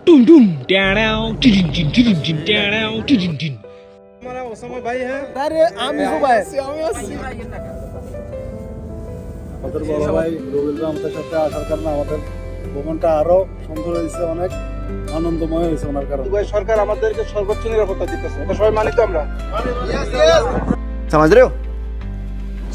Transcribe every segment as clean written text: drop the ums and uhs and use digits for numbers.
टुम टुम टेड़ाओ टिटिन tin टिटिन tin टेड़ाओ टिटिन tin. हमारा Osama भाई है। अरे আমি ভাই আমাদের বড় ভাই রবিউল আমাদের সাথে আসার কারণে আমাদের ভ্রমণটা আরো সুন্দর হয়েছে, অনেক আনন্দময় হয়েছে ওনার কারণে। দুবাই সরকার আমাদেরকে সর্বোচ্চ নিরাপত্তা দিতেছে, এটা সবাই মানি তো আমরা। समझ रहे हो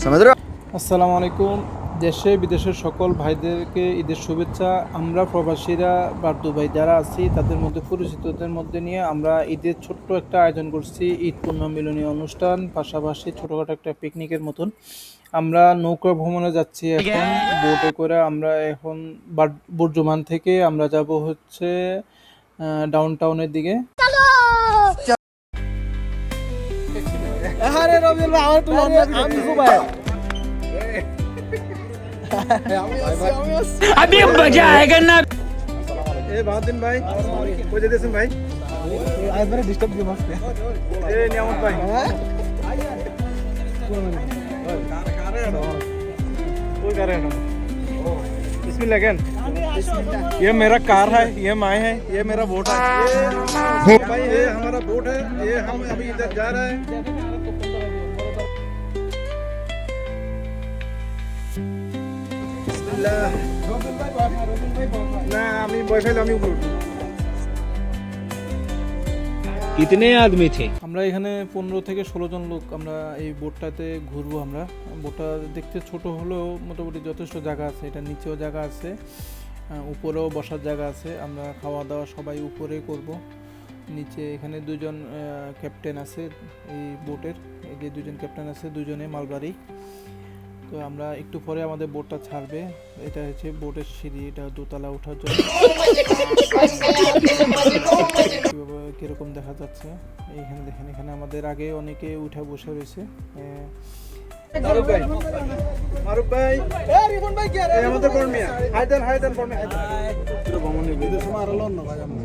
समझ रहे हो। আসসালামু আলাইকুম। দেশে বিদেশের সকল ভাইদেরকে ঈদের শুভেচ্ছা। আমরা প্রবাসীরা বা দুবাই যারা আছি তাদের মধ্যে পরিচিতদের মধ্যে নিয়ে আমরা ঈদের ছোট্ট একটা আয়োজন করছি, ঈদ পুণ্যমিলনী অনুষ্ঠান, পাশাপাশি ছোটোখাটো একটা পিকনিকের মতন। আমরা নৌকা ভ্রমণে যাচ্ছি এখন বোটে করে। আমরা এখন বুর্জুমান থেকে আমরা যাব হচ্ছে ডাউন টাউনের দিকে। আরে রবিউল ভাই আমার তো লজ্জা আমি ভাই अभी मजा आएगा ना। ए बादिन भाई কই যেতেছেন ভাই? आज मेरे डिस्टर्ब दियो मस्त ए নিয়ামত ভাই कोई कर रहे हैं इसमें लगन। ये मेरा कार है, ये माए है, ये मेरा बोट है। ये भाई ये हमारा बोट है, ये हम अभी इधर जा रहे हैं। ना আমি বয়ফ্রেন্ড আমি উপর। कितने आदमी थे? আমরা এখানে 15 থেকে 16 জন লোক আমরা এই বোটটাতে ঘুরবো। আমরা বোটটা দেখতে ছোট হলেও মোটামুটি যথেষ্ট জায়গা আছে। এটা নিচেও জায়গা আছে, উপরেও বসার জায়গা আছে। আমরা খাওয়া দাওয়া সবাই উপরে করব। নিচে এখানে দুজন ক্যাপ্টেন আছে এই বোটের, এই যে দুজন ক্যাপ্টেন আছে, দুজনে মালবাড়ি। তো আমরা একটু পরে আমাদের বোটটা ছাড়বে। এটা হচ্ছে বোটের সিঁড়ি, এটা দোতলা ওঠার জন্য। কিরকম দেখা যাচ্ছে এইখানে দেখেন, এখানে আমাদের আগে অনেকে উঠে বসে রয়েছে। মারুফ ভাই, মারুফ ভাই, এ রিমন ভাই কি আরে এই আমাদের কর্মীয়া হায়দার কর্মী পুরো ভ্রমণ নিবে। এদের সময় আরো লন না ভাই, আমরা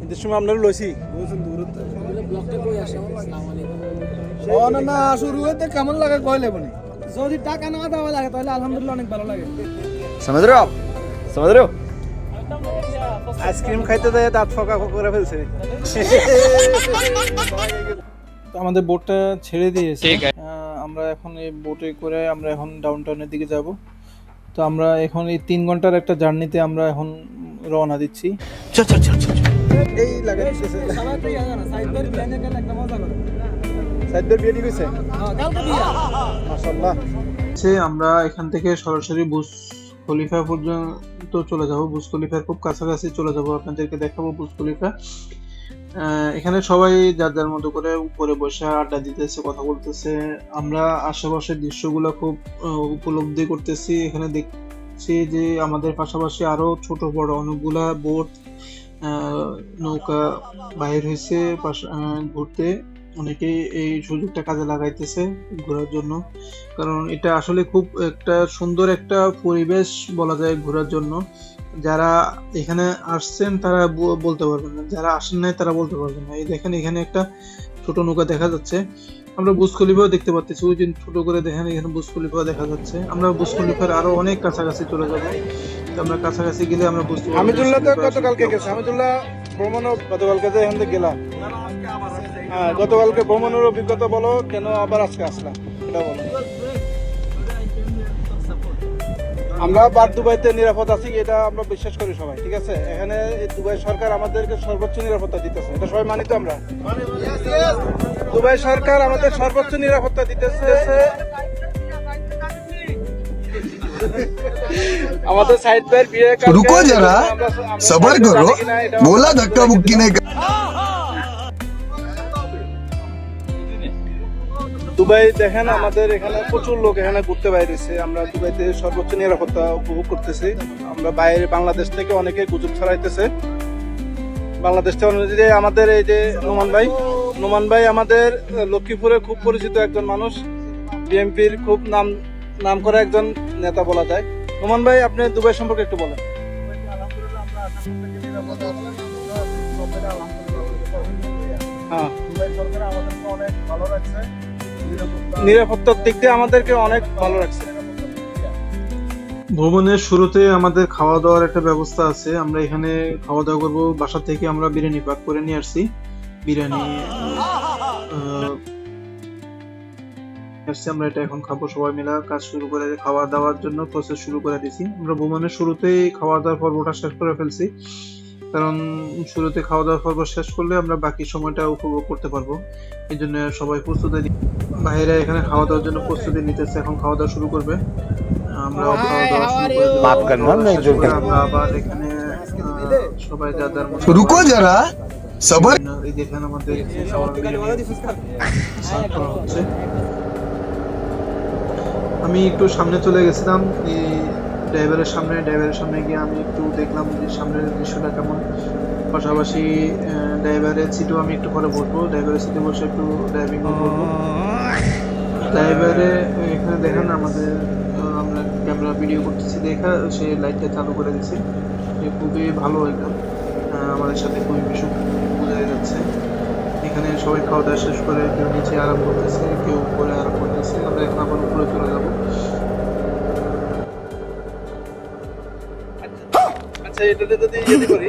এদের সময় আপনারা লইছি বুঝছেন দূরত্ব ব্লগটা কই আসে। আসসালামু আলাইকুম। ও না না শুরু হতে কেমন লাগে কইলে বনি, যদি টাকা না দেওয়া লাগে তাহলে আলহামদুলিল্লাহ অনেক ভালো লাগে। समझ रहे हो आप समझ रहे हो। আইসক্রিম খাইতে যায় দাঁত ফকা করে ফেলছে। তো আমাদের বোটটা ছেড়ে দিয়েছে। আমরা এখন এই বোটে করে আমরা এখন ডাউন টাউনের দিকে যাব। তো আমরা এখন এই 3 ঘন্টার একটা জার্নিতে আমরা এখন রওনা দিচ্ছি। এই লাগাইছে সবাই তো ইয়া না সাইডের প্ল্যানে গেলে একটা মজা করে। সাইদদের বিয়ে ঠিক হইছে হ্যাঁ কালকে বিয়া মাশাআল্লাহ। আমরা এখান থেকে সরাসরি বুর্জ খলিফা পর্যন্ত চলে যাব। বুর্জ খলিফার খুব কাছাকাছি চলে যাব, আপনাদেরকে দেখাবো বুর্জ খলিফা। এখানে সবাই যার যার মতো করে উপরে বসে আড্ডা দিতেছে, কথা বলতেছে। আমরা আশেপাশের দৃশ্যগুলো খুব উপলব্ধি করতেছি। এখানে দেখছি যে আমাদের পাশাপাশি আরো ছোট বড় অনেকগুলা বোট, নৌকা বাইর হয়েছে ঘুরতে। অনেকেই এই সুযোগটা কাজে লাগাইতেছে ঘোরার জন্য, কারণ এটা আসলে খুব একটা সুন্দর একটা পরিবেশ বলা যায় ঘোরার জন্য। যারা এখানে আসছেন তারা বলতে পারবেন না, যারা আসেন নাই তারা বলতে পারবেন না। এই দেখেন এখানে একটা ছোট নৌকা দেখা যাচ্ছে। আমরা বুর্জ খলিফাও দেখতে পাচ্ছি, ওই যে ছোট করে দেখেন এখানে বুর্জ খলিফাও দেখা যাচ্ছে। আমরা বুর্জ খলিফার আরো অনেক কাছাকাছি চলে যাব। আমরা কাছাকাছি গেলে আমরা বুঝতে পারবো। হামিদুল্লাহ তো গতকালকে গেছে, হামিদুল্লাহ ভ্রমণও গতকালকে যে এখান থেকে গেলাম। হ্যাঁ গতকালকে ভ্রমণের অভিজ্ঞতা বলো, কেন আবার আজকে আসলাম এটা বলো। আমরা দুবাইতে নিরাপদ আছি, এটা আমরা বিশ্বাস করি সবাই, ঠিক আছে। এখানে দুবাই সরকার আমাদেরকে সর্বোচ্চ নিরাপত্তা দিতেছে, এটা সবাই মানি তো আমরা। দুবাই সরকার আমাদের সর্বোচ্চ নিরাপত্তা দিতেছে। আমাদের সাইড ভাইয়ের বিয়ে रुको जरा सबर करो बोला धक्का मुक्की नहीं দুবাই দেখেন আমাদের এখানে প্রচুর লোক এখানে ঘুরতে বাইরেছে। আমরা দুবাইতে সর্বোচ্চ নিরাপত্তা উপভোগ করতেছি। আমরা বাইরে বাংলাদেশ থেকে অনেকে গুজব ছড়াইতেছে। বাংলাদেশ থেকে আমাদের এই যে নোমান ভাই আমাদের লক্ষ্মীপুরে খুব পরিচিত একজন মানুষ, বিএনপির খুব নাম করা একজন নেতা বলা যায়। নোমান ভাই আপনি দুবাই সম্পর্কে একটু বলেন। হ্যাঁ নিরাপত্তার দিক দিয়ে আমাদেরকে অনেক ভালো রাখছে। ভ্রমণের শুরুতে আমাদের খাওয়া দাওয়ার একটা ব্যবস্থা আছে। আমরা এখানে খাওয়া দাওয়া করবো। বাসা থেকে আমরা বিরিয়ানি পাক করে নিয়ে আসছি। বিরিয়ানি আমরা এটা এখন খাবো। সবাই মিলে কাজ শুরু করে খাওয়া দাওয়ার জন্য প্রসেস শুরু করে দিছি। আমরা ভ্রমণের শুরুতেই খাওয়া দাওয়ার পর্বটা শেষ করে ফেলছি, কারণ শুরুতে খাওয়া দাওয়ার পর্ব শেষ করলে আমরা বাকি সময়টা উপভোগ করতে পারবো। এই জন্য সবাই প্রস্তুতি বাইরে এখানে খাওয়া দাওয়ার জন্য প্রস্তুতি নিতেছে। এখন খাওয়া দাওয়া শুরু করবে। আমরা খাওয়া দাওয়া শুরু করে আমরা আবার এখানে সবাই যার যার মতো रुको जरा सबर এই দেখেন আমাদের হচ্ছে। আমি একটু সামনে চলে গেছিলাম ড্রাইভারের সামনে গিয়ে আমি একটু দেখলাম যে সামনের দৃশ্যটা কেমন। পাশাপাশি ড্রাইভারের সিটেও আমি একটু পরে বসবো। ড্রাইভারের সিটে বসে একটু ড্রাইভিং করবো। ড্রাইভারে এখানে দেখেন আমাদের আমরা ক্যামেরা ভিডিও করতেছি দেখা সে লাইটটা চালু করে দিচ্ছে। খুবই ভালো একদম আমাদের সাথে খুবই মিশুক বোঝা যাচ্ছে। এখানে সবাই খাওয়া দাওয়া শেষ করে কেউ নিচে আরাম করতেছে, কেউ উপরে আরাম করতেছে। আমরা এখন আবার উপরে চলে যাবো। আচ্ছা, এটাতে যদি ইয়ে করি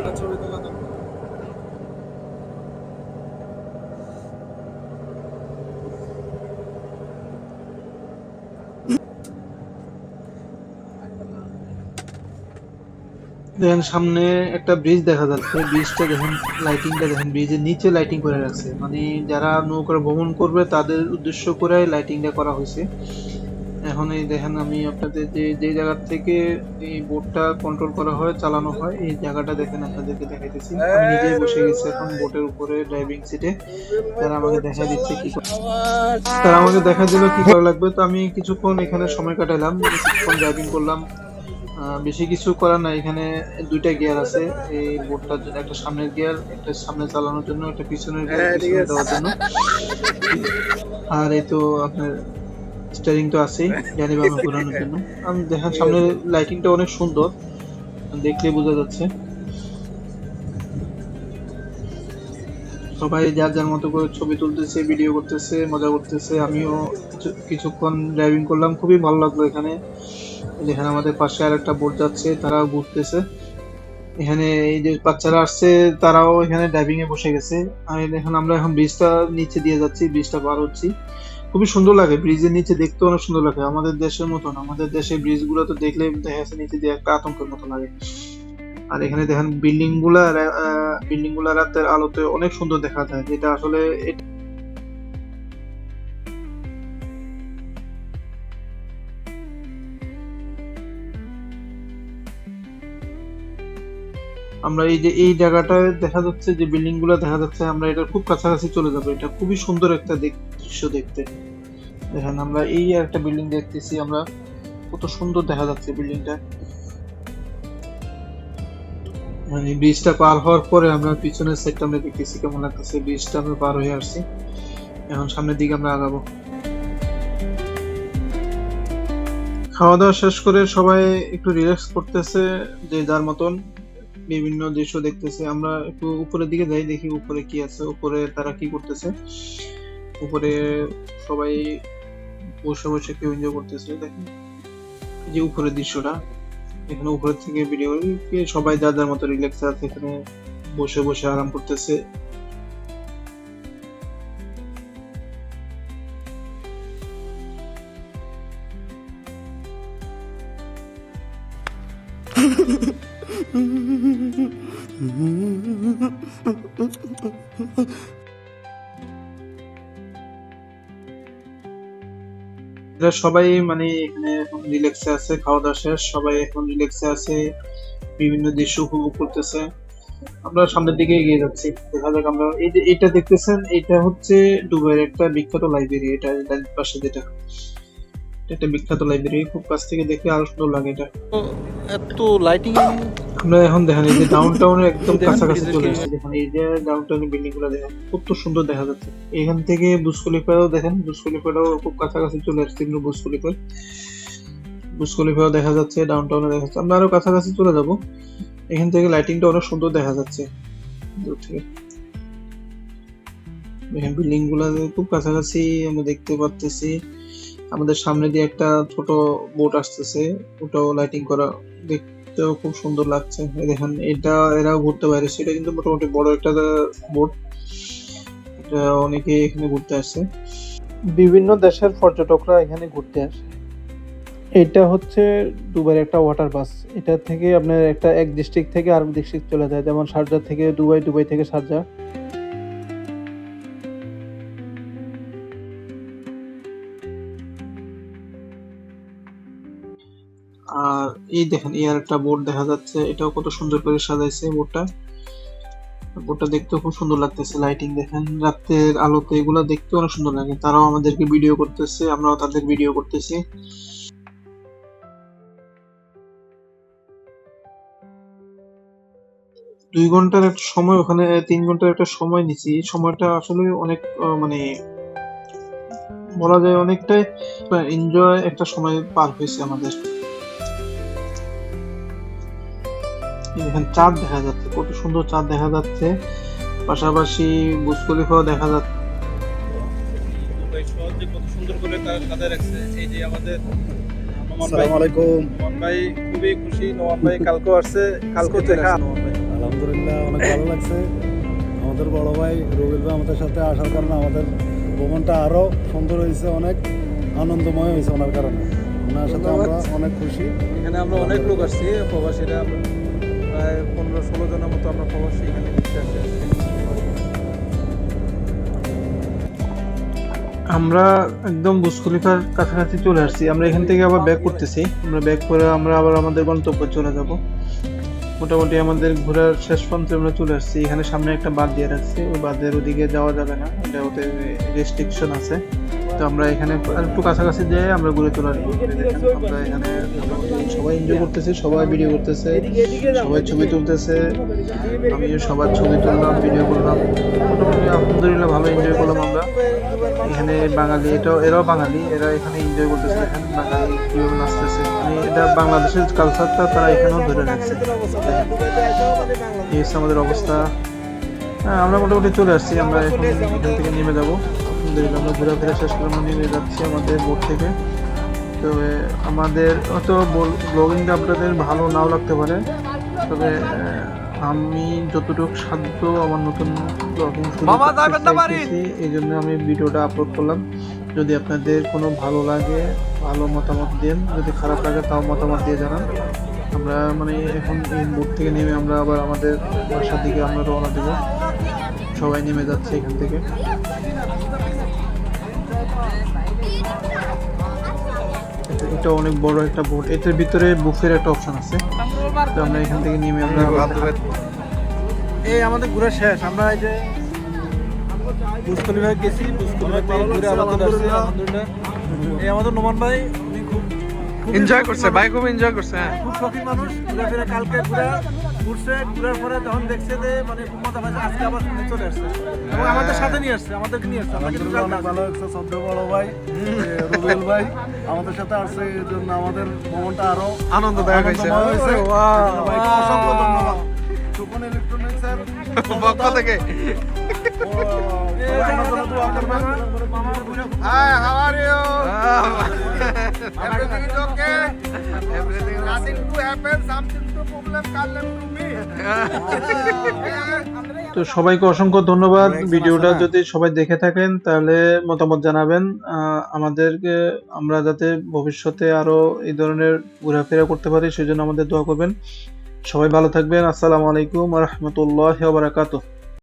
দেখেন সামনে একটা ব্রিজ দেখা যাচ্ছে। ব্রিজটা দেখেন, লাইটিংটা দেখেন, ব্রিজের নিচে লাইটিং করে রাখছে। মানে যারা নৌকায় ভ্রমণ করবে তাদের উদ্দেশ্য করে লাইটিংটা করা হয়েছে। এখন এই দেখেন আমি আপনাদের যে জায়গা থেকে এই বোটটা কন্ট্রোল করা হয়, চালানো হয়, এই জায়গাটা দেখেন আপনাদেরকে দেখাইতেছি। আমি নিজেই বসে গেছি এখন বোটের উপরে ড্রাইভিং সিটে। তারা আমাকে দেখা দিচ্ছে তারা আমাকে দেখা দিল কি করা লাগবে। তো আমি কিছুক্ষণ এখানে সময় কাটালাম, কিছুক্ষণ ড্রাইভিং করলাম। বেশি কিছু করার না। এখানে দুইটা গিয়ার আছে এই বোটটার জন্য, একটা সামনের গিয়ার, একটা সামনে চালানোর জন্য, একটা পিছনের গিয়ার পিছনে দেওয়ার জন্য। আর এই তো আপনার স্টিয়ারিং তো আছেই ডানি বামে ঘোরানোর জন্য। আমি দেখেন সামনে লাইটিংটা অনেক সুন্দর, দেখলে বোঝা যাচ্ছে। সবাই যার যার মতো করে ছবি তুলতেছে, ভিডিও করতেছে, মজা করতেছে। আমিও কিছুক্ষণ ড্রাইভিং করলাম, খুবই ভালো লাগলো। এখানে যেখানে আমাদের পাশে আর একটা বোট যাচ্ছে, তারাও ঘুরতেছে। এখানে এই যে বাচ্চারা আসছে তারাও এখানে ড্রাইভিং এ বসে গেছে। আর এখন আমরা এখন ব্রিজটা নিচে দিয়ে যাচ্ছি, ব্রিজটা পার হচ্ছি। খুবই সুন্দর লাগে, ব্রিজের নিচে দেখতে অনেক সুন্দর লাগে। আমাদের দেশের মতন, আমাদের দেশে ব্রিজ গুলো তো দেখলে দেখা যাচ্ছে নিচে দিয়ে একটা আতঙ্কের মতো লাগে। আর এখানে দেখেন বিল্ডিং গুলা রাতের আলোতে অনেক সুন্দর দেখা যায়, যেটা আসলে আমরা এই জায়গাটায় দেখা যাচ্ছে যে বিল্ডিং গুলা দেখা যাচ্ছে, আমরা এটা খুব কাছাকাছি চলে যাবো। এটা খুবই সুন্দর একটা দৃশ্য দেখতে। দেখেন আমরা এই একটা বিল্ডিং দেখতেছি, আমরা কত সুন্দর দেখা যাচ্ছে বিল্ডিংটা। মানে ব্রিজটা পার হওয়ার পরে আমরা পিছনের সাইডটা আমরা দেখতেছি কেমন লাগতেছে। ব্রিজটা আমরা পার হয়ে আসছি, এখন সামনের দিকে আমরা আগাবো। খাওয়া দাওয়া শেষ করে সবাই একটু রিল্যাক্স করতেছে যে যার মতন, বিভিন্ন দৃশ্য দেখতেছে। আমরা একটু উপরের দিকে যাই, দেখি উপরে কি আছে, উপরে তারা কি করতেছে। উপরে সবাই বসে বসে কেউ এনজয় করতেছে। দেখেন যে উপরের দৃশ্যটা, এখানে উপরের থেকে ভিডিও সবাই যার যার মতো রিল্যাক্স আছে, এখানে বসে বসে আরাম করতেছে। এরা সবাই মানে এখানে এখন রিল্যাক্সে আছে, খাওয়া দাওয়া শেষ, সবাই এখন রিল্যাক্সে আছে, বিভিন্ন দৃশ্য উপভোগ করতেছে। আমরা সামনের দিকে এগিয়ে যাচ্ছি। দেখা যাক আমরা এই যে এটা দেখতেছেন, এটা হচ্ছে দুবাইয়ের একটা বিখ্যাত লাইব্রেরি। এটা পাশে যেটা, একটা বিখ্যাত লাইব্রেরি, খুব কাছ থেকে দেখলে আরো সুন্দর লাগে। এটা এত লাইটিং আমরা এখন দেখেন এই যে ডাউনটাউনের একদম কাছাকাছি চলে এসেছি। দেখেন এই যে ডাউনটাউনের বিল্ডিং গুলো দেখেন কত সুন্দর দেখা যাচ্ছে। এখান থেকে বুর্জ খলিফাও দেখেন, বুর্জ খলিফাটাও খুব কাছাকাছি চলে আসছে। বুর্জ খলিফাও দেখা যাচ্ছে, ডাউনটাউনে দেখা যাচ্ছে। আমরা আরো কাছাকাছি চলে যাব। এখান থেকে লাইটিংটা অনেক সুন্দর দেখা যাচ্ছে দূর থেকে। দেখেন বিল্ডিং গুলা খুব কাছাকাছি আমরা দেখতে পাচ্ছি। আমাদের সামনে দিয়ে একটা ছোট বোট আসতেছে, ওটাও লাইটিং করা, দেখতেও খুব সুন্দর লাগছে। এই দেখেন এরাও ঘুরতে বাইরে, সেটা কিন্তু মোটামুটি বড় একটা বোট, এটা অনেকে এখানে ঘুরতে আসছে। বিভিন্ন দেশের পর্যটকরা এখানে ঘুরতে আসে। এটা হচ্ছে দুবাইয়ের একটা ওয়াটার বাস। এটা থেকে আপনার এক ডিস্ট্রিক্ট থেকে আরেক ডিস্ট্রিক্ট চলে যায়, যেমন শারজা থেকে দুবাই, দুবাই থেকে শারজা। আর এই দেখেন আর একটা বোট দেখা যাচ্ছে, এটাও কত সুন্দর করে সাজাইছে বোটটা দেখতেও খুব সুন্দর লাগতেছে। লাইটিং দেখেন, রাতের আলোতে এগুলা দেখতে অনেক সুন্দর লাগে। তারাও আমাদেরকে ভিডিও করতেছে, আমরাও তাদের ভিডিও করতেছি। দুই ঘন্টার একটা সময়, ওখানে 3 ঘন্টার একটা সময় নিছি। সময়টা আসলে অনেক মানে বলা যায় অনেকটাই এনজয় একটা সময় পার হয়েছে আমাদের। এখানে চাঁদ দেখা যাচ্ছে, কত সুন্দর চাঁদ দেখা যাচ্ছে, পাশাপাশি বুর্জ খলিফাও দেখা যাচ্ছে। কত সুন্দর করে তারা সাজায় রাখছে। এই যে আমাদের আসসালামু আলাইকুম। নোমান ভাই খুবই খুশি। নোমান ভাই কালকেও আসছে, কালকেও দেখা। আলহামদুলিল্লাহ অনেক ভালো লাগছে। আমাদের বড় ভাই রুবেল ভাই আমাদের সাথে আসার কারণে আমাদের ভ্রমণটা আরো সুন্দর হয়েছে, অনেক আনন্দময় হয়েছে ওনার কারণে। ওনার সাথে আমরা অনেক খুশি। এখানে আমরা অনেক লোক আসছি প্রবাসীরা, প্রায় 15-16 জনের মতো আমরা প্রবাসী এখানে ঘুরতে আসছি। আমরা একদম বুর্জ খলিফার কাছাকাছি চলে আসছি। আমরা এখান থেকে আবার ব্যাক করতেছি। আমরা ব্যাক করে আমরা আবার আমাদের গন্তব্যে চলে যাব। মোটামুটি আমাদের ঘোরার শেষ প্রান্তে আমরা চলে আসছি। এখানে সামনে একটা বাঁধ দিয়ে রাখছে, ওই বাঁধের ওদিকে যাওয়া যাবে না, এটা ওদের রেস্ট্রিকশন আছে। তো আমরা এখানে একটু কাছাকাছি যেয়ে আমরা ঘুরে চলে আসবো। আমরা এখানে সবাই এনজয় করতেছি, সবাই ভিডিও করতেছে, সবাই ছবি তুলতেছে। আমিও সবার ছবি তুললাম, ভিডিও করলাম। মোটামুটি আলহামদুলিল্লাহ ভালো এনজয় করলাম আমরা। এখানে বাঙালি, এরাও বাঙালি, এরা এখানে এনজয় করতেছে। এখানে বাঙালি কিভাবে নাচতেছে, মানে এটা বাংলাদেশের কালচারটা তারা এখানেও ধরে রাখছে। এই হচ্ছে আমাদের অবস্থা। হ্যাঁ, আমরা মোটামুটি চলে আসছি। আমরা এখন এখান থেকে নেমে যাবো। আলহামদুলিল্লাহ আমরা ঘোরাফেরা শেষ করে আমরা নেমে যাচ্ছি আমাদের বোট থেকে। তো আমাদের হয়তো ব্লগিংটা আপনাদের ভালো নাও লাগতে পারে, তবে আমি যতটুকু সাধ্য আমার নতুন ব্লগিং শুরু করতেছি, এই জন্য আমি ভিডিওটা আপলোড করলাম। যদি আপনাদের কোনো ভালো লাগে ভালো মতামত দেন, যদি খারাপ লাগে তাও মতামত দিয়ে জানান। আমরা মানে এখন এই বোট থেকে নেমে আমরা আবার আমাদের বাসার দিকে আমরা রওনা দেবো। সবাই নেমে যাচ্ছে এখান থেকে। এটা অনেক বড় একটা বোট, এটার ভিতরে বুফের একটা অপশন আছে। তো আমরা এখান থেকে নেমে আমরা এই আমাদের ঘোরা শেষ। আমরা এই যে বুর্জ খলিফায় গেছি, বুর্জ খলিফা থেকে ঘুরে আবার চলে আসছি। আলহামদুলিল্লাহ এই আমাদের নোমান ভাই, উনি খুব এনজয় করছে, ভাই খুব এনজয় করছে। খুব শৌখিন মানুষ, ঘোরাফেরা কালকে ঘুরার পরে যখন দেখছে যে মানে খুব মজা পাইছে, আজকে আবার চলে আসছে এবং আমাদের সাথে নিয়ে আসছে, আমাদেরকে নিয়ে আসছে। আমরা কিন্তু অনেক ভালো লাগছে। সদ্য বড় ভাই রুবেল ভাই আমাদের সাথে আসছে, এই জন্য আমাদের ভ্রমণটা আরো আনন্দদায়ক হয়েছে। অসংখ্য ধন্যবাদ সুপন ইলেকট্রনিক্সের পক্ষ থেকে। Hi, how are you? Everything is okay. Nothing to happen. Something to problem. Call them to me. তো সবাইকে অসংখ্য ধন্যবাদ। ভিডিওটা যদি সবাই দেখে থাকেন তাহলে মতামত জানাবেন আমাদেরকে, আমরা যাতে ভবিষ্যতে আরো এই ধরনের ঘোরাফেরা করতে পারি সেজন্য আমাদের দোয়া করবেন। সবাই ভালো থাকবেন। আসসালামু আলাইকুম ওয়া রাহমাতুল্লাহি ওয়া বারাকাতুহু।